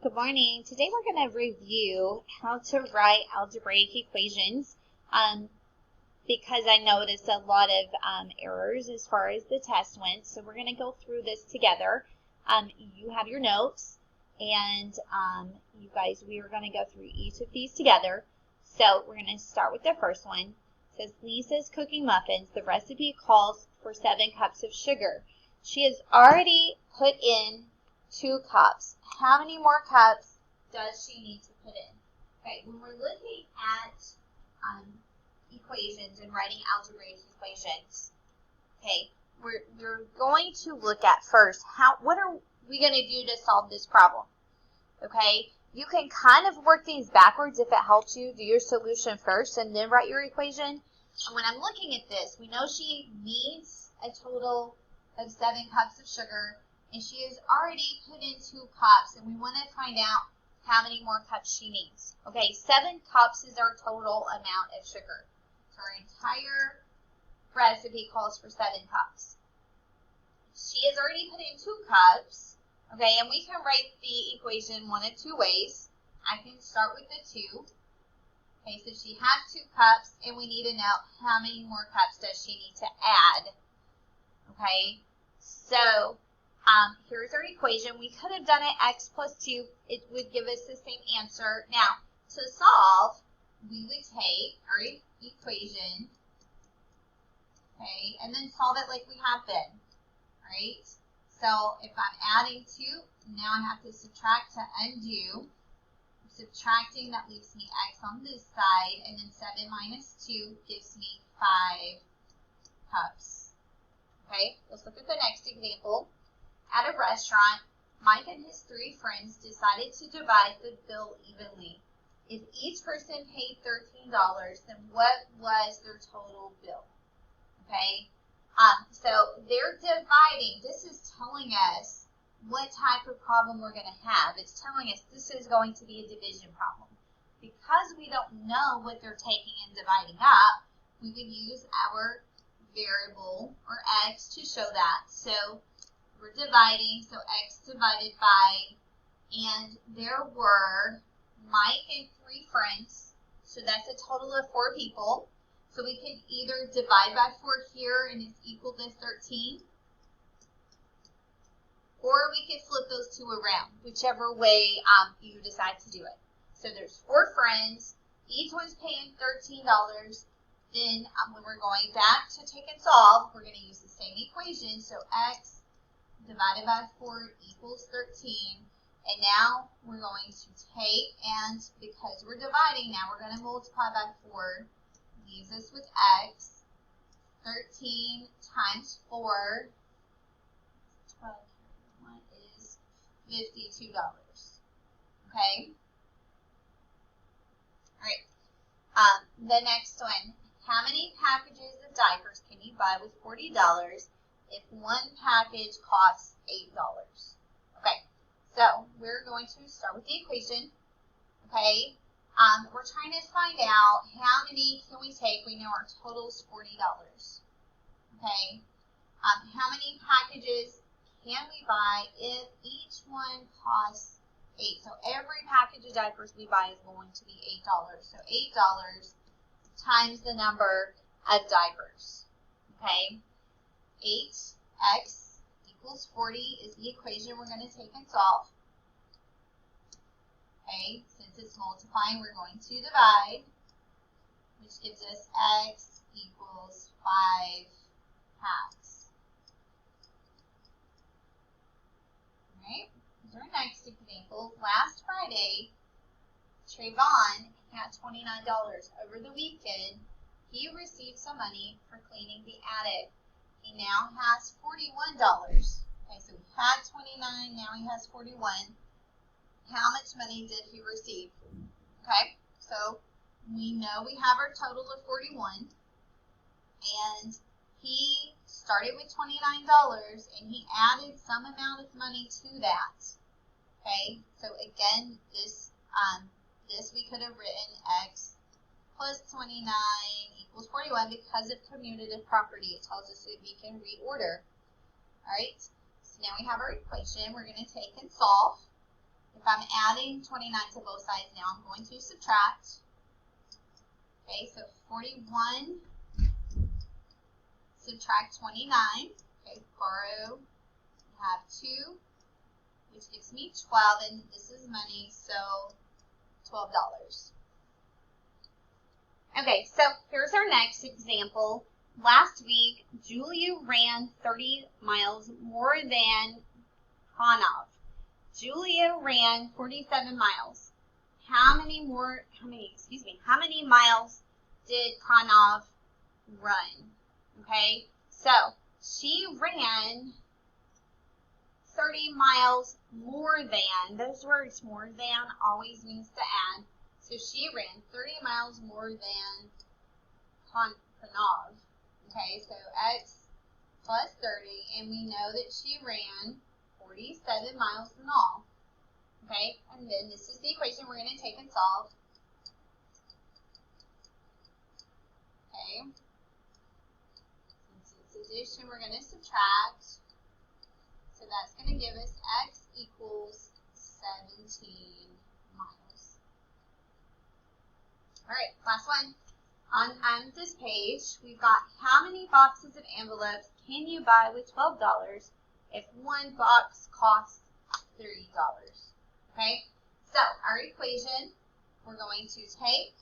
Good morning. Today we're going to review how to write algebraic equations because I noticed a lot of errors as far as the test went. So we're going to go through this together. You have your notes, and you guys, we are going to go through each of these together. So we're going to start with the first one. It says Lisa's cooking muffins. The recipe calls for 7 cups of sugar. She has already put in 2 cups. How many more cups does she need to put in? Okay, when we're looking at equations and writing algebraic equations, okay, we're going to look at first what are we going to do to solve this problem? Okay, you can kind of work these backwards if it helps you. Do your solution first and then write your equation. And when I'm looking at this, we know she needs a total of 7 cups of sugar. And she has already put in 2 cups, and we want to find out how many more cups she needs. Okay, 7 cups is our total amount of sugar. So our entire recipe calls for 7 cups. She has already put in 2 cups, okay, and we can write the equation one of 2 ways. I can start with the 2. Okay, so she has 2 cups, and we need to know how many more cups does she need to add. Okay, so here's our equation. We could have done it x plus 2. It would give us the same answer. Now, to solve, we would take our equation, okay, and then solve it like we have been, right? So if I'm adding 2, now I have to subtract to undo. Subtracting, that leaves me x on this side, and then 7 minus 2 gives me 5 cups. Okay, let's look at the next example. At a restaurant, Mike and his 3 friends decided to divide the bill evenly. If each person paid $13, then what was their total bill? Okay, so they're dividing. This is telling us what type of problem we're going to have. It's telling us this is going to be a division problem. Because we don't know what they're taking and dividing up, we would use our variable, or x, to show that. So we're dividing, so x divided by, and there were Mike and 3 friends, so that's a total of 4 people. So we could either divide by 4 here and it's equal to 13, or we could flip those 2 around, whichever way you decide to do it. So there's 4 friends, each one's paying $13. Then when we're going back to take and solve, we're going to use the same equation. So x divided by 4 equals 13. And now we're going to take, and because we're dividing, now we're going to multiply by 4. Leaves us with x. 13 times 4 is $52. Okay? All right. The next one. How many packages of diapers can you buy with $40 if one package costs $8? Okay, so we're going to start with the equation. Okay, we're trying to find out how many can we take. We know our total is $40. Okay, how many packages can we buy if each one costs $8? So every package of diapers we buy is going to be $8. So $8 times the number of diapers. Okay, 8x equals 40 is the equation we're going to take and solve. Okay, since it's multiplying, we're going to divide, which gives us x equals 5 halves. Alright, here's our next example. Last Friday, Trayvon had $29. Over the weekend, he received some money for cleaning the attic. He now has $41. Okay, so he had 29, now he has 41. How much money did he receive? Okay, so we know we have our total of 41, and he started with $29, and he added some amount of money to that. Okay, so again, this we could have written x plus 29 equals 41 because of commutative property. It tells us that we can reorder. All right, so now we have our equation. We're going to take and solve. If if I'm adding 29 to both sides now, I'm going to subtract. Okay, so 41 subtract 29. Okay, borrow, we have 2, which gives me 12, and this is money, so $12. Okay, so here's our next example. Last week, Julia ran 30 miles more than Pranav. Julia ran 47 miles. How many miles did Pranav run? Okay, so she ran 30 miles more than. Those words, more than, always means to add. So she ran 30 miles more than Pranav. Okay, so x plus 30, and we know that she ran 47 miles in all. Okay, and then this is the equation we're going to take and solve. Okay, since it's addition, we're going to subtract. So that's going to give us x equals 17 miles. All right, last one. On this page, we've got how many boxes of envelopes can you buy with $12 if one box costs $3? Okay, so our equation, we're going to take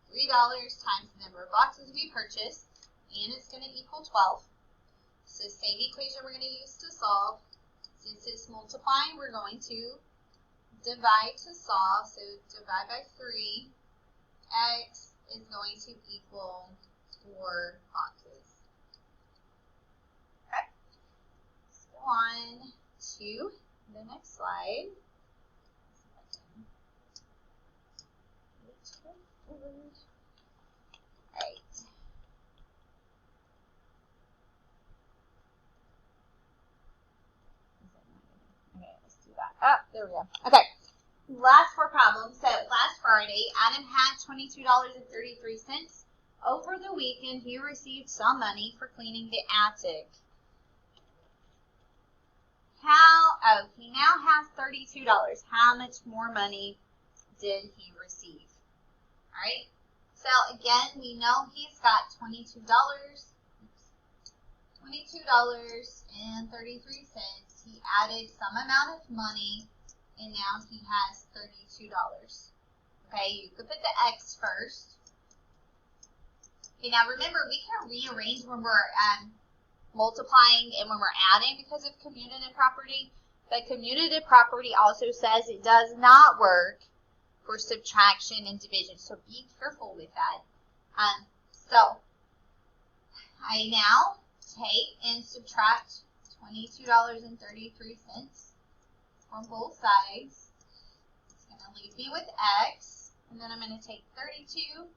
$3 times the number of boxes we purchased, and it's going to equal 12. So same equation we're going to use to solve. Since it's multiplying, we're going to divide to solve. So divide by 3. X is going to equal 4 boxes. Okay. Let's go on to the next slide. Alright. Okay, let's do that. Oh, there we go. Okay. Last 4 problems. So last Friday, Adam had $22.33. Over the weekend, he received some money for cleaning the attic. He now has $32. How much more money did he receive? All right. So again, we know he's got $22. $22.33. He added some amount of money, and now he has $32. Okay, you could put the X first. Okay, now remember, we can rearrange when we're multiplying and when we're adding because of commutative property. But commutative property also says it does not work for subtraction and division, so be careful with that. So I now take and subtract $22.33 from both sides. It's going to leave me with X, and then I'm going to take 32,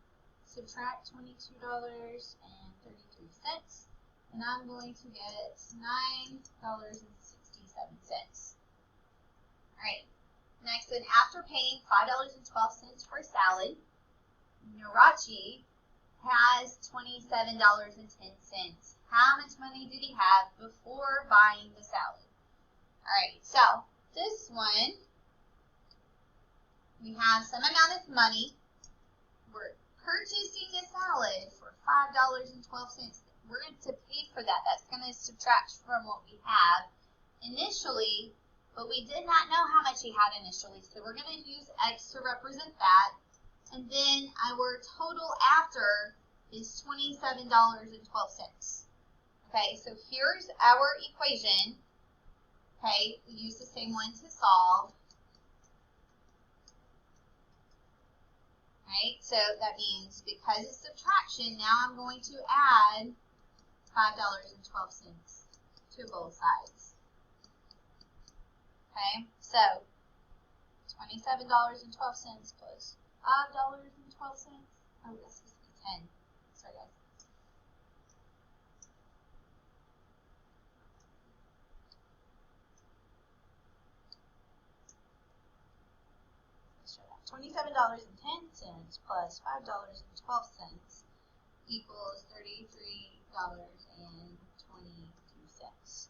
subtract $22.33, and I'm going to get $9.67. Alright, next then, after paying $5.12 for salad, Narachi has $27.10. How much money did he have before buying the salad? Alright, so this one, we have some amount of money. We're purchasing a salad for $5.12. We're going to pay for that. That's going to subtract from what we have initially, but we did not know how much he had initially, so we're going to use X to represent that. And then our total after is $27.12. Okay, so here's our equation. Okay, we use the same one to solve. Right, so that means because it's subtraction, now I'm going to add $5.12 to both sides. Okay, so $27.12 plus $5.12. Oh, this is 10. Sorry, guys. $27.10 plus $5.12 equals $33.22.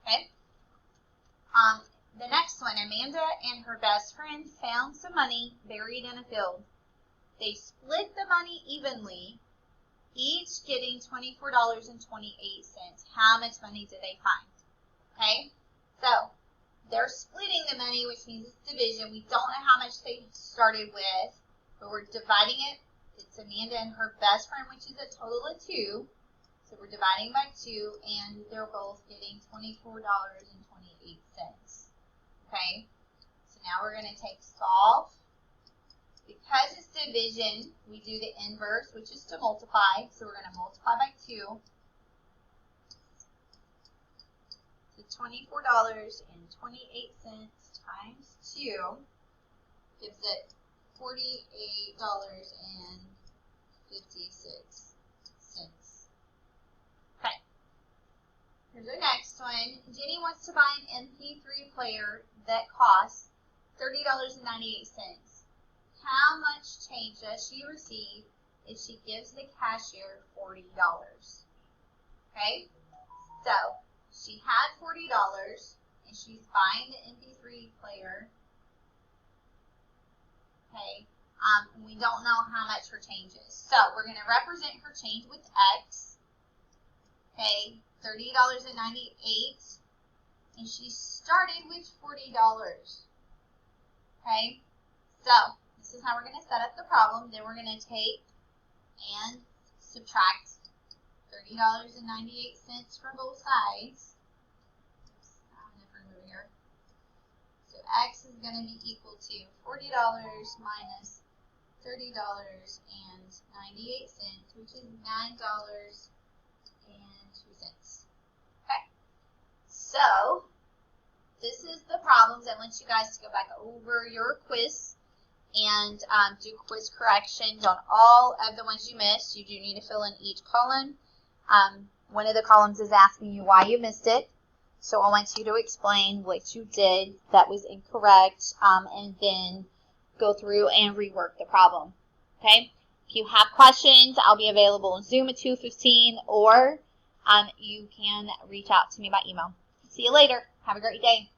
Okay. The next one, Amanda and her best friend found some money buried in a field. They split the money evenly, each getting $24.28. How much money did they find? Okay, so they're splitting the money, which means it's division. We don't know how much they started with, but we're dividing it. It's Amanda and her best friend, which is a total of 2. So we're dividing by 2, and they're both getting $24.28. Okay, so now we're going to take solve. Because it's division, we do the inverse, which is to multiply. So we're going to multiply by 2. So $24.28 times 2 gives it $48.56. Okay. Here's our next one. Jenny wants to buy an MP3 player that costs $30.98. How much change does she receive if she gives the cashier $40? Okay, so she had $40 and she's buying the MP3 player. Okay, and we don't know how much her change is. So we're going to represent her change with X. Okay, $30.98, and she started with $40. Okay, so this is how we're going to set up the problem. Then we're going to take and subtract $30.98 from both sides. Here. So X is going to be equal to $40 minus $30.98, which is $9.02. Okay. So this is the problems. I want you guys to go back over your quiz and do quiz corrections on all of the ones you missed. You do need to fill in each column. One of the columns is asking you why you missed it. So I want you to explain what you did that was incorrect, and then go through and rework the problem. Okay? If you have questions, I'll be available on Zoom at 2:15, or you can reach out to me by email. See you later. Have a great day.